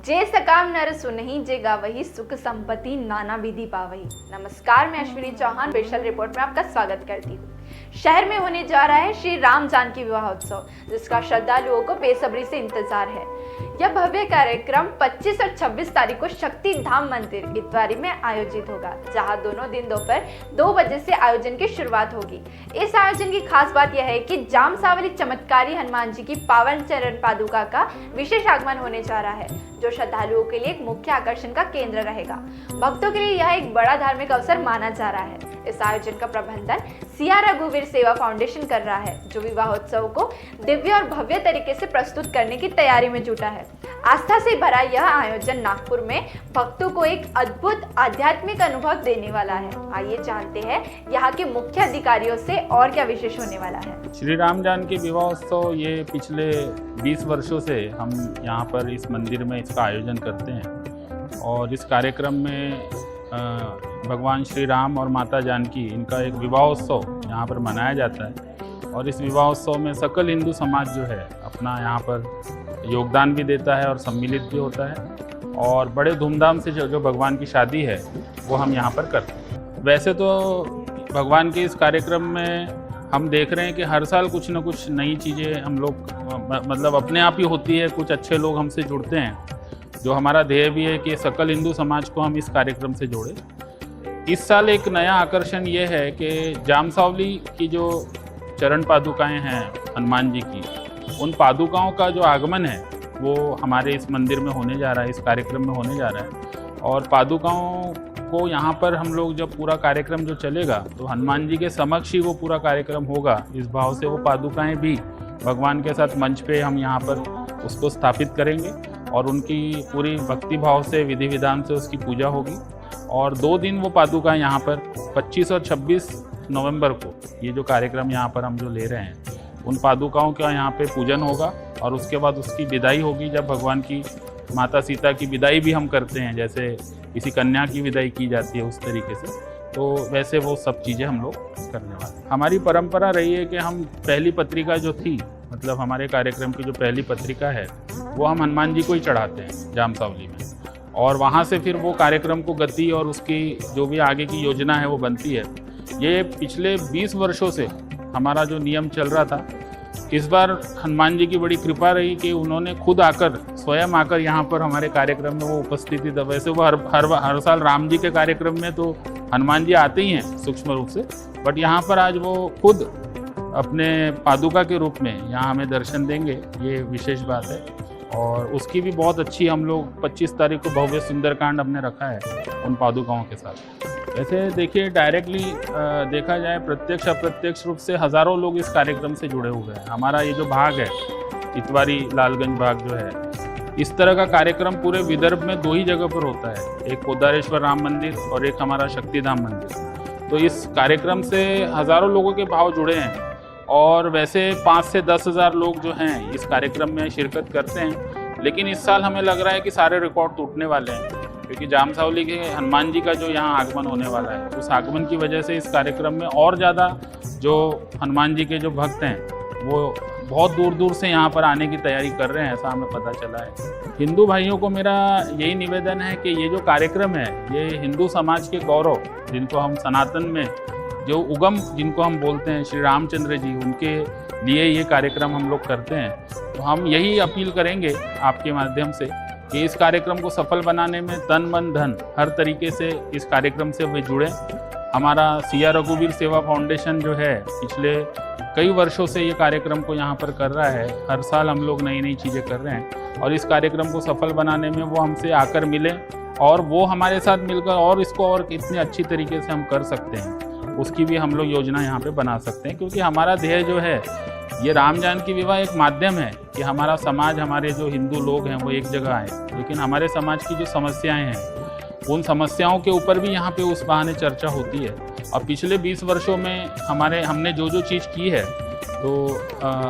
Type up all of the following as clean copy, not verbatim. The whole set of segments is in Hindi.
जे सकाम नर सुनहि जे गावही सुख संपत्ति नाना विधि पावही। नमस्कार, मैं अश्विनी चौहान स्पेशल रिपोर्ट में आपका स्वागत करती हूँ। शहर में होने जा रहा है श्री राम जानकी विवाह उत्सव, जिसका श्रद्धालुओं को बेसब्री से इंतजार है। यह भव्य कार्यक्रम 25 और 26 तारीख को शक्ति धाम मंदिर इतवारी में आयोजित होगा, जहां दोनों दिन दोपहर 2 बजे से आयोजन की शुरुआत होगी। इस आयोजन की खास बात यह है कि जामसावली चमत्कारी हनुमान जी की पावन चरण पादुका का विशेष आगमन होने जा रहा है, जो श्रद्धालुओं के लिए एक मुख्य आकर्षण का केंद्र रहेगा। भक्तों के लिए यह एक बड़ा धार्मिक अवसर माना जा रहा है। इस आयोजन का प्रबंधन सिया रघुवीर सेवा फाउंडेशन कर रहा है, जो विवाहोत्सव को दिव्य और भव्य तरीके से प्रस्तुत करने की तैयारी में जुटा है। आस्था से भरा यह आयोजन नागपुर में भक्तों को एक अद्भुत आध्यात्मिक अनुभव देने वाला है। आइए जानते हैं यहाँ के मुख्य अधिकारियों से और क्या विशेष होने वाला है। श्री राम जानकी विवाहोत्सव ये पिछले 20 वर्षों से हम यहाँ पर इस मंदिर में इसका आयोजन करते हैं और इस कार्यक्रम में भगवान श्री राम और माता जानकी इनका एक विवाहोत्सव यहाँ पर मनाया जाता है। और इस विवाहोत्सव में सकल हिंदू समाज जो है अपना यहाँ पर योगदान भी देता है और सम्मिलित भी होता है और बड़े धूमधाम से जो भगवान की शादी है वो हम यहाँ पर करते हैं। वैसे तो भगवान के इस कार्यक्रम में हम देख रहे हैं कि हर साल कुछ न कुछ नई चीज़ें हम लोग मतलब अपने आप ही होती है, कुछ अच्छे लोग हमसे जुड़ते हैं। जो हमारा ध्येय भी है कि सकल हिंदू समाज को हम इस कार्यक्रम से जोड़ें। इस साल एक नया आकर्षण ये है कि जामसावली की जो चरण पादुकाएं हैं हनुमान जी की, उन पादुकाओं का जो आगमन है वो हमारे इस मंदिर में होने जा रहा है, इस कार्यक्रम में होने जा रहा है। और पादुकाओं को यहाँ पर हम लोग जब पूरा कार्यक्रम जो चलेगा तो हनुमान जी के समक्ष ही वो पूरा कार्यक्रम होगा। इस भाव से वो पादुकाएं भी भगवान के साथ मंच पे हम यहाँ पर उसको स्थापित करेंगे और उनकी पूरी भक्ति भाव से विधि विधान से उसकी पूजा होगी। और 2 दिन वो पादुकाएं यहाँ पर 25 और 26 नवंबर को ये जो कार्यक्रम यहाँ पर हम जो ले रहे हैं, उन पादुकाओं का यहाँ पे पूजन होगा और उसके बाद उसकी विदाई होगी। जब भगवान की माता सीता की विदाई भी हम करते हैं, जैसे किसी कन्या की विदाई की जाती है उस तरीके से, तो वैसे वो सब चीज़ें हम लोग करने वाले हैं। हमारी परंपरा रही है कि हम पहली पत्रिका जो थी, मतलब हमारे कार्यक्रम की जो पहली पत्रिका है वो हम हनुमान जी को ही चढ़ाते हैं जामसावली में, और वहाँ से फिर वो कार्यक्रम को गति और उसकी जो भी आगे की योजना है वो बनती है। ये पिछले 20 वर्षों से हमारा जो नियम चल रहा था, इस बार हनुमान जी की बड़ी कृपा रही कि उन्होंने खुद आकर स्वयं आकर यहाँ पर हमारे कार्यक्रम में वो उपस्थिति था। वैसे वो हर साल राम जी के कार्यक्रम में तो हनुमान जी आते ही हैं सूक्ष्म रूप से, बट यहाँ पर आज वो खुद अपने पादुका के रूप में यहाँ हमें दर्शन देंगे, ये विशेष बात है। और उसकी भी बहुत अच्छी हम लोग 25 तारीख को भव्य सुंदरकांड हमने रखा है उन पादुकाओं के साथ। वैसे देखिए, डायरेक्टली देखा जाए प्रत्यक्ष अप्रत्यक्ष रूप से हज़ारों लोग इस कार्यक्रम से जुड़े हुए हैं। हमारा ये जो भाग है इतवारी लालगंज भाग जो है, इस तरह का कार्यक्रम पूरे विदर्भ में 2 ही जगह पर होता है, एक कोदारेश्वर राम मंदिर और एक हमारा शक्तिधाम मंदिर। तो इस कार्यक्रम से हज़ारों लोगों के भाव जुड़े हैं और वैसे 5 से 10 हज़ार लोग जो हैं इस कार्यक्रम में शिरकत करते हैं। लेकिन इस साल हमें लग रहा है कि सारे रिकॉर्ड टूटने वाले हैं, क्योंकि जामसावली के हनुमान जी का जो यहाँ आगमन होने वाला है, उस आगमन की वजह से इस कार्यक्रम में और ज़्यादा जो हनुमान जी के जो भक्त हैं वो बहुत दूर दूर से यहाँ पर आने की तैयारी कर रहे हैं, ऐसा हमें पता चला है। हिंदू भाइयों को मेरा यही निवेदन है कि ये जो कार्यक्रम है ये हिंदू समाज के गौरव, जिनको हम सनातन में जो उगम जिनको हम बोलते हैं श्री रामचंद्र जी, उनके लिए ये कार्यक्रम हम लोग करते हैं। तो हम यही अपील करेंगे आपके माध्यम से कि इस कार्यक्रम को सफल बनाने में तन मन धन हर तरीके से इस कार्यक्रम से वे जुड़ें। हमारा सिया रघुवीर सेवा फाउंडेशन जो है पिछले कई वर्षों से ये कार्यक्रम को यहाँ पर कर रहा है। हर साल हम लोग नई नई चीज़ें कर रहे हैं और इस कार्यक्रम को सफल बनाने में वो हमसे आकर मिलें और वो हमारे साथ मिलकर और इसको और कितनी अच्छी तरीके से हम कर सकते हैं उसकी भी हम लोग योजना यहाँ पे बना सकते हैं। क्योंकि हमारा ध्येय जो है, ये राम जानकी विवाह एक माध्यम है कि हमारा समाज, हमारे जो हिंदू लोग हैं वो एक जगह आए, लेकिन हमारे समाज की जो समस्याएं हैं उन समस्याओं के ऊपर भी यहाँ पे उस बहाने चर्चा होती है। और पिछले 20 वर्षों में हमने जो चीज़ की है, तो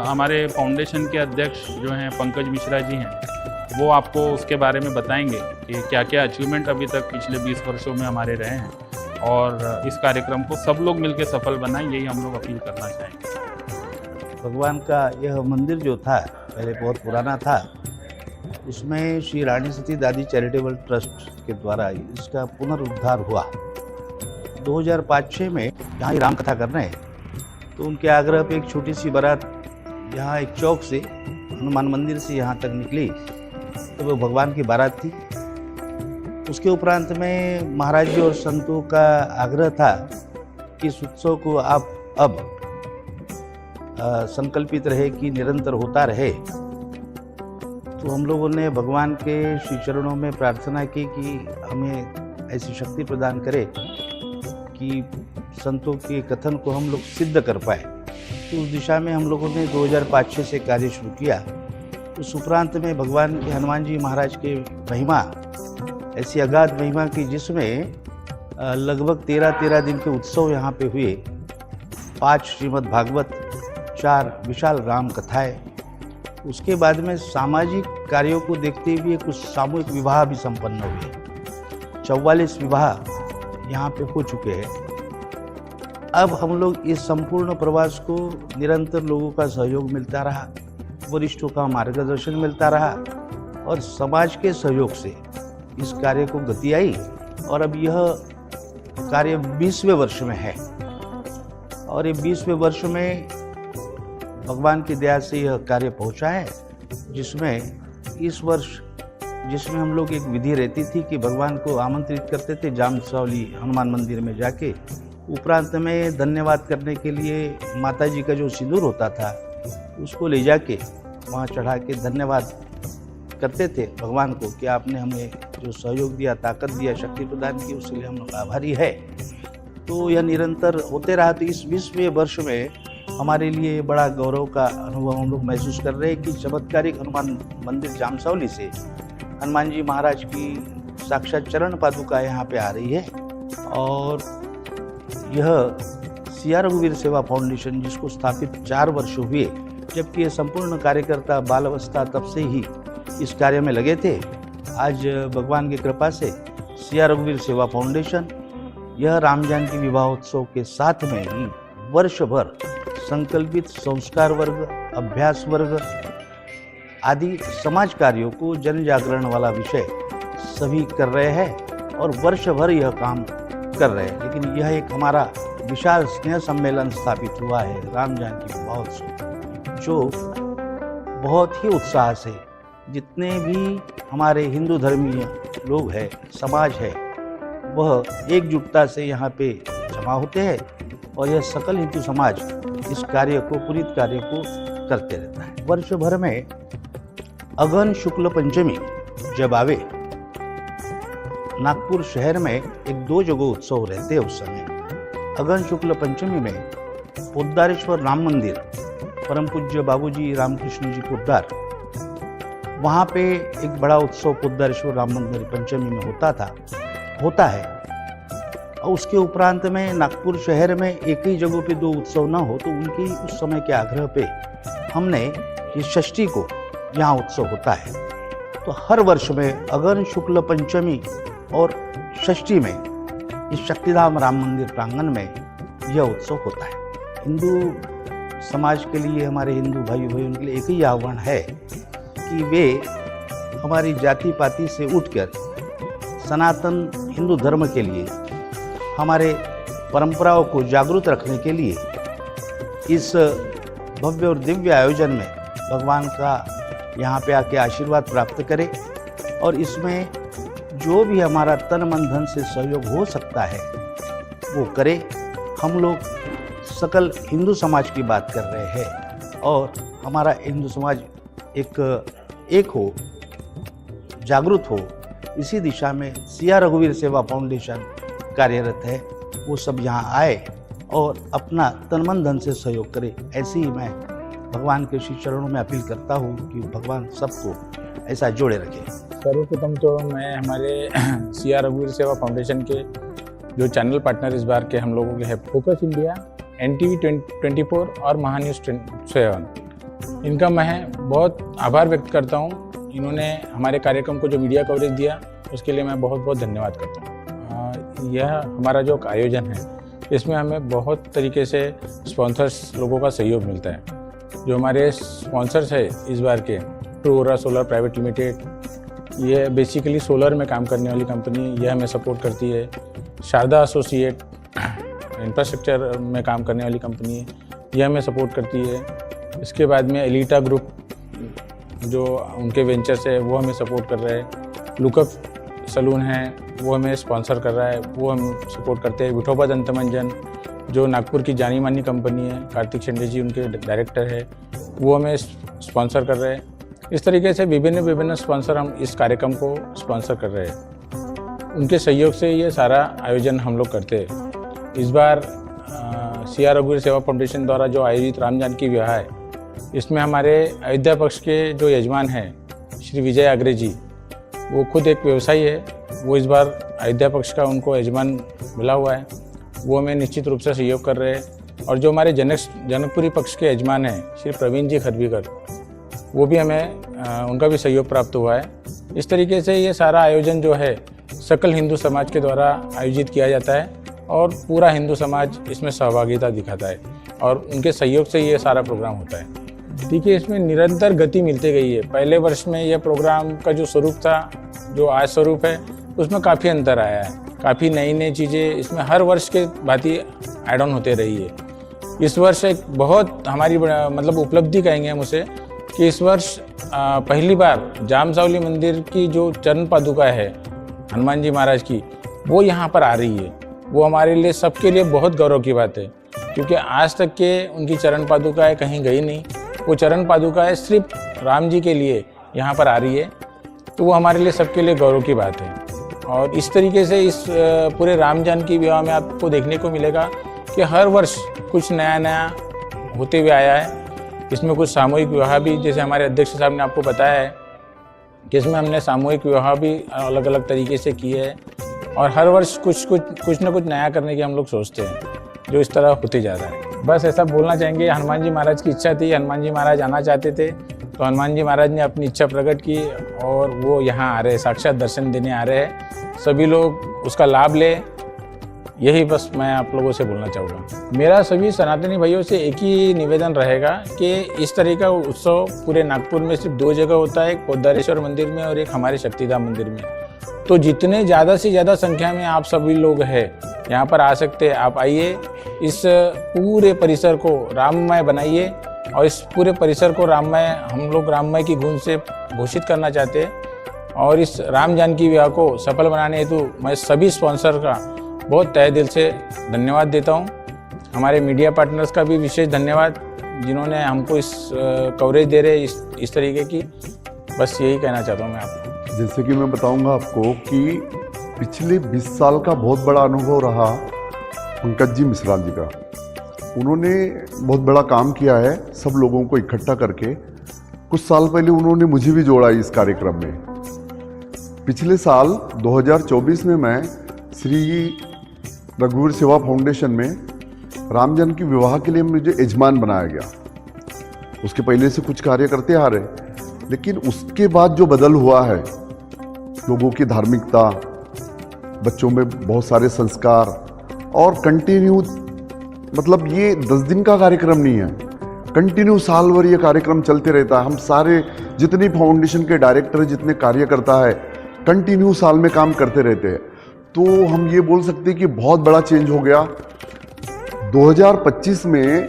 हमारे फाउंडेशन के अध्यक्ष जो हैं पंकज मिश्रा जी हैं, वो आपको उसके बारे में बताएंगे कि क्या क्या अचीवमेंट अभी तक पिछले 20 वर्षों में हमारे रहे हैं। और इस कार्यक्रम को सब लोग मिलकर सफल बनाएं, यही हम लोग अपील करना चाहेंगे। भगवान का यह मंदिर जो था पहले बहुत पुराना था, उसमें श्री रानी सती दादी चैरिटेबल ट्रस्ट के द्वारा इसका पुनरुद्धार हुआ। 2005-06 में यहाँ राम कथा कर रहे हैं तो उनके आग्रह पे एक छोटी सी बारात यहाँ एक चौक से हनुमान मंदिर से यहाँ तक निकली, तो वो भगवान की बारात थी। उसके उपरांत में महाराज जी और संतों का आग्रह था कि इस उत्सव को आप अब संकल्पित रहे कि निरंतर होता रहे। तो हम लोगों ने भगवान के श्री चरणों में प्रार्थना की कि हमें ऐसी शक्ति प्रदान करे कि संतों के कथन को हम लोग सिद्ध कर पाए। तो उस दिशा में हम लोगों ने 2005-06 से कार्य शुरू किया। उस उपरांत में भगवान के हनुमान जी महाराज के महिमा ऐसी अगाध महिमा की, जिसमें लगभग 13 दिन के उत्सव यहाँ पे हुए। 5 श्रीमद् भागवत, 4 विशाल राम कथाएं। उसके बाद में सामाजिक कार्यों को देखते हुए कुछ सामूहिक विवाह भी संपन्न हुए। 44 विवाह यहाँ पे हो चुके हैं। अब हम लोग इस संपूर्ण प्रवास को निरंतर लोगों का सहयोग मिलता रहा, वरिष्ठों का मार्गदर्शन मिलता रहा और समाज के सहयोग से इस कार्य को गति आई और अब यह कार्य 20वें वर्ष में है। और ये 20वें वर्ष में भगवान की दया से यह कार्य पहुंचा है, जिसमें इस वर्ष जिसमें हम लोग एक विधि रहती थी कि भगवान को आमंत्रित करते थे जामसौली हनुमान मंदिर में जाके। उपरांत में धन्यवाद करने के लिए माता जी का जो सिंदूर होता था उसको ले जाके वहाँ चढ़ा के धन्यवाद करते थे भगवान को कि आपने हमें जो सहयोग दिया, ताकत दिया, शक्ति प्रदान की, उसके लिए हम लोग आभारी है। तो यह निरंतर होते रहा। तो इस 20वें वर्ष में हमारे लिए बड़ा गौरव का अनुभव हम लोग महसूस कर रहे हैं कि चमत्कारिक हनुमान मंदिर जामसौली से हनुमान जी महाराज की साक्षात चरण पादुका यहाँ पे आ रही है। और यह सिया रघुवीर सेवा फाउंडेशन, जिसको स्थापित 4 वर्ष हुए, जबकि ये संपूर्ण कार्यकर्ता बाल अवस्था तब से ही इस कार्य में लगे थे। आज भगवान की कृपा से सिया रघुवीर सेवा फाउंडेशन यह राम जानकी विवाहोत्सव के साथ में ही वर्ष भर संकल्पित संस्कार वर्ग, अभ्यास वर्ग आदि समाज कार्यों को जन जागरण वाला विषय सभी कर रहे हैं और वर्ष भर यह काम कर रहे हैं। लेकिन यह एक हमारा विशाल स्नेह सम्मेलन स्थापित हुआ है राम जानकी विवाहोत्सव, जो बहुत ही उत्साह से जितने भी हमारे हिंदू धर्मीय लोग हैं, समाज है, वह एकजुटता से यहाँ पे जमा होते हैं और यह सकल हिंदू समाज इस कार्य को, पूरी कार्य को करते रहता है। वर्ष भर में अगहन शुक्ल पंचमी जब आवे, नागपुर शहर में 1-2 जगह उत्सव रहते हैं। उस समय अगहन शुक्ल पंचमी में पोद्दारेश्वर राम मंदिर, परम पूज्य बाबूजी रामकृष्ण जी पोद्दार, वहाँ पे एक बड़ा उत्सव पोद्दारेश्वर राम मंदिर पंचमी में होता है। और उसके उपरांत में नागपुर शहर में एक ही जगह पे 2 उत्सव ना हो, तो उनके उस समय के आग्रह पे हमने ये षष्ठी को यहाँ उत्सव होता है। तो हर वर्ष में अगहन शुक्ल पंचमी और षष्ठी में इस शक्तिधाम राम मंदिर प्रांगण में यह उत्सव होता है। हिंदू समाज के लिए, हमारे हिंदू भाई बहन के लिए एक ही आह्वान है कि वे हमारी जाति पाति से उठकर सनातन हिंदू धर्म के लिए, हमारे परंपराओं को जागरूक रखने के लिए इस भव्य और दिव्य आयोजन में भगवान का यहाँ पे आके आशीर्वाद प्राप्त करें और इसमें जो भी हमारा तन मन धन से सहयोग हो सकता है वो करें। हम लोग सकल हिंदू समाज की बात कर रहे हैं और हमारा हिंदू समाज एक हो, जागरूक हो, इसी दिशा में सिया रघुवीर सेवा फाउंडेशन कार्यरत है। वो सब यहाँ आए और अपना तन मन धन से सहयोग करे। ऐसे ही मैं भगवान के श्री चरणों में अपील करता हूँ कि भगवान सबको ऐसा जोड़े रखे। सर्वप्रथम तो मैं हमारे सिया रघुवीर सेवा फाउंडेशन के जो चैनल पार्टनर इस बार के हम लोगों के हैं, फोकस इंडिया, NTV 24 और महान्यूज़ 7, इनका मैं बहुत आभार व्यक्त करता हूँ। इन्होंने हमारे कार्यक्रम को जो मीडिया कवरेज दिया उसके लिए मैं बहुत बहुत धन्यवाद करता हूँ। यह हमारा जो आयोजन है इसमें हमें बहुत तरीके से स्पॉन्सर्स लोगों का सहयोग मिलता है। जो हमारे स्पॉन्सर्स है इस बार के ट्रू सोलर प्राइवेट लिमिटेड, ये बेसिकली सोलर में काम करने वाली कंपनी, यह हमें सपोर्ट करती है। शारदा एसोसिएट इंफ्रास्ट्रक्चर में काम करने वाली कंपनी है, यह हमें सपोर्ट करती है। इसके बाद में एलिटा ग्रुप जो उनके वेंचर्स है वो हमें सपोर्ट कर रहे हैं। लुकअप सलून है वो हमें स्पॉन्सर कर रहा है, वो हम सपोर्ट करते हैं। विठोबा दंतमंजन जो नागपुर की जानी मानी कंपनी है, कार्तिक शिंदे जी उनके डायरेक्टर है, वो हमें स्पॉन्सर कर रहे हैं। इस तरीके से विभिन्न स्पॉन्सर हम इस कार्यक्रम को स्पॉन्सर कर रहे हैं। उनके सहयोग से ये सारा आयोजन हम लोग करते हैं। इस बार CR रघुवीर सेवा फाउंडेशन द्वारा जो आयोजित राम जानकी विवाह है, इसमें हमारे अयोध्या पक्ष के जो यजमान हैं श्री विजय आग्रे जी, वो खुद एक व्यवसायी है। वो इस बार अयोध्या पक्ष का उनको यजमान मिला हुआ है, वो हमें निश्चित रूप से सहयोग कर रहे हैं। और जो हमारे जनकपुरी पक्ष के यजमान हैं श्री प्रवीण जी खरबीकर, वो भी हमें उनका भी सहयोग प्राप्त हुआ है। इस तरीके से ये सारा आयोजन जो है सकल हिंदू समाज के द्वारा आयोजित किया जाता है और पूरा हिंदू समाज इसमें सहभागिता दिखाता है और उनके सहयोग से ये सारा प्रोग्राम होता है। देखिए, इसमें निरंतर गति मिलती गई है। पहले वर्ष में यह प्रोग्राम का जो स्वरूप था, जो आज स्वरूप है, उसमें काफ़ी अंतर आया है। काफ़ी नई चीज़ें इसमें हर वर्ष के भांति ऐड ऑन होते रही है। इस वर्ष एक बहुत हमारी मतलब उपलब्धि कहेंगे हम उसे कि इस वर्ष पहली बार जामसावली मंदिर की जो चरण पादुका है हनुमान जी महाराज की, वो यहाँ पर आ रही है। वो हमारे लिए सबके लिए बहुत गौरव की बात है, क्योंकि आज तक के उनकी चरण पादुकाएँ कहीं गई नहीं। वो चरण पादुकाएँ सिर्फ राम जी के लिए यहाँ पर आ रही है, तो वो हमारे लिए सबके लिए गौरव की बात है। और इस तरीके से इस पूरे राम जानकी विवाह में आपको देखने को मिलेगा कि हर वर्ष कुछ नया होते हुए आया है। इसमें कुछ सामूहिक विवाह भी, जैसे हमारे अध्यक्ष साहब ने आपको बताया है कि इसमें हमने सामूहिक विवाह भी अलग अलग तरीके से किए हैं। और हर वर्ष कुछ न कुछ नया करने की हम लोग सोचते हैं, जो इस तरह होते जा रहा है। बस ऐसा बोलना चाहेंगे, हनुमान जी महाराज की इच्छा थी, हनुमान जी महाराज आना चाहते थे, तो हनुमान जी महाराज ने अपनी इच्छा प्रकट की और वो यहाँ आ रहे, साक्षात दर्शन देने आ रहे हैं। सभी लोग उसका लाभ लें, यही बस मैं आप लोगों से बोलना चाहूँगा। मेरा सभी सनातनी भाइयों से एक ही निवेदन रहेगा कि इस तरह का उत्सव पूरे नागपुर में सिर्फ 2 जगह होता है, एक पोद्दारेश्वर मंदिर में और एक हमारे शक्तिधाम मंदिर में। तो जितने ज़्यादा से ज़्यादा संख्या में आप सभी लोग हैं यहाँ पर आ सकते हैं, आप आइए, इस पूरे परिसर को राममय बनाइए। और इस पूरे परिसर को राममय, हम लोग राममय की गूंज से घोषित करना चाहते हैं। और इस राम जानकी विवाह को सफल बनाने हेतु मैं सभी स्पॉन्सर का बहुत तहे दिल से धन्यवाद देता हूं। हमारे मीडिया पार्टनर्स का भी विशेष धन्यवाद, जिन्होंने हमको इस कवरेज दे रहे इस तरीके की। बस यही कहना चाहता हूं मैं आपको। जैसे कि मैं बताऊंगा आपको कि पिछले 20 साल का बहुत बड़ा अनुभव रहा पंकज जी मिश्रा जी का। उन्होंने बहुत बड़ा काम किया है सब लोगों को इकट्ठा करके। कुछ साल पहले उन्होंने मुझे भी जोड़ा इस कार्यक्रम में। पिछले साल 2024 में मैं श्री रघुवीर सेवा फाउंडेशन में राम जानकी विवाह के लिए मुझे यजमान बनाया गया। उसके पहले से कुछ कार्य करते आ रहे, लेकिन उसके बाद जो बदल हुआ है, लोगों की धार्मिकता, बच्चों में बहुत सारे संस्कार और कंटिन्यू, मतलब ये 10 दिन का कार्यक्रम नहीं है, कंटिन्यू साल भर ये कार्यक्रम चलते रहता है। हम सारे जितनी फाउंडेशन के डायरेक्टर, जितने कार्यकर्ता है, कंटिन्यू साल में काम करते रहते हैं। तो हम ये बोल सकते हैं कि बहुत बड़ा चेंज हो गया। 2025 में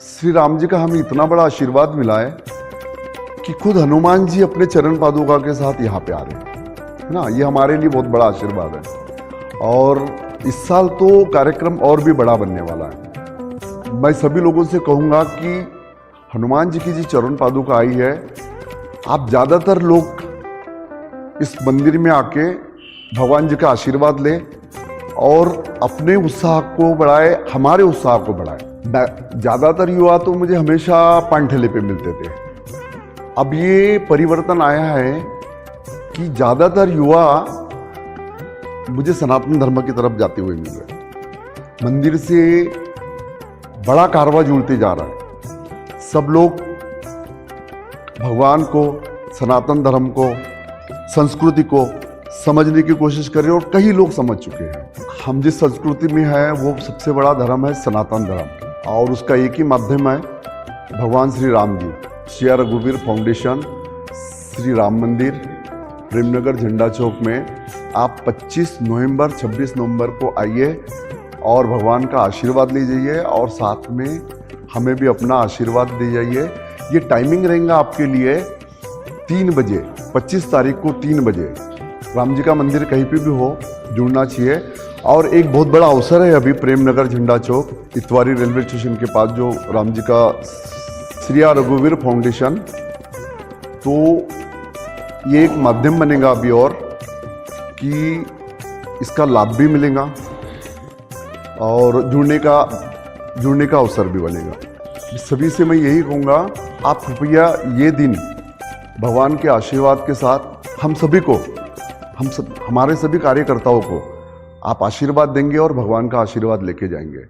श्री राम जी का हमें इतना बड़ा आशीर्वाद मिला है कि खुद हनुमान जी अपने चरण पादुका के साथ यहाँ पे आ रहे हैं ना। ये हमारे लिए बहुत बड़ा आशीर्वाद है। और इस साल तो कार्यक्रम और भी बड़ा बनने वाला है। मैं सभी लोगों से कहूँगा कि हनुमान जी की जो चरण पादुका आई है, आप ज़्यादातर लोग इस मंदिर में आके भगवान जी का आशीर्वाद लें और अपने उत्साह को बढ़ाए, हमारे उत्साह को बढ़ाए। ज़्यादातर युवा तो मुझे हमेशा पानठेले पे मिलते थे। अब ये परिवर्तन आया है कि ज़्यादातर युवा मुझे सनातन धर्म की तरफ जाते हुए मिल रहे। मंदिर से बड़ा कारवा जुड़ते जा रहा है। सब लोग भगवान को, सनातन धर्म को, संस्कृति को समझने की कोशिश कर रहे हैं और कई लोग समझ चुके हैं। हम जिस संस्कृति में हैं वो सबसे बड़ा धर्म है सनातन धर्म, और उसका एक ही माध्यम है भगवान श्री राम जी। CR रघुवीर फाउंडेशन श्री राम मंदिर प्रेमनगर झंडा चौक में आप 25 नवंबर 26 नवंबर को आइए और भगवान का आशीर्वाद ले जाइए और साथ में हमें भी अपना आशीर्वाद दे जाइए। ये टाइमिंग रहेगा आपके लिए 3 बजे, 25 तारीख को 3 बजे। राम जी का मंदिर कहीं पे भी हो, जुड़ना चाहिए। और एक बहुत बड़ा अवसर है अभी प्रेमनगर झंडा चौक इतवारी रेलवे स्टेशन के पास जो राम जी का श्री रघुवीर फाउंडेशन, तो ये एक माध्यम बनेगा अभी और कि इसका लाभ भी मिलेगा और जुड़ने का अवसर भी बनेगा। सभी से मैं यही कहूँगा, आप कृपया ये दिन भगवान के आशीर्वाद के साथ हम सभी को, हमारे सभी कार्यकर्ताओं को आप आशीर्वाद देंगे और भगवान का आशीर्वाद लेके जाएंगे।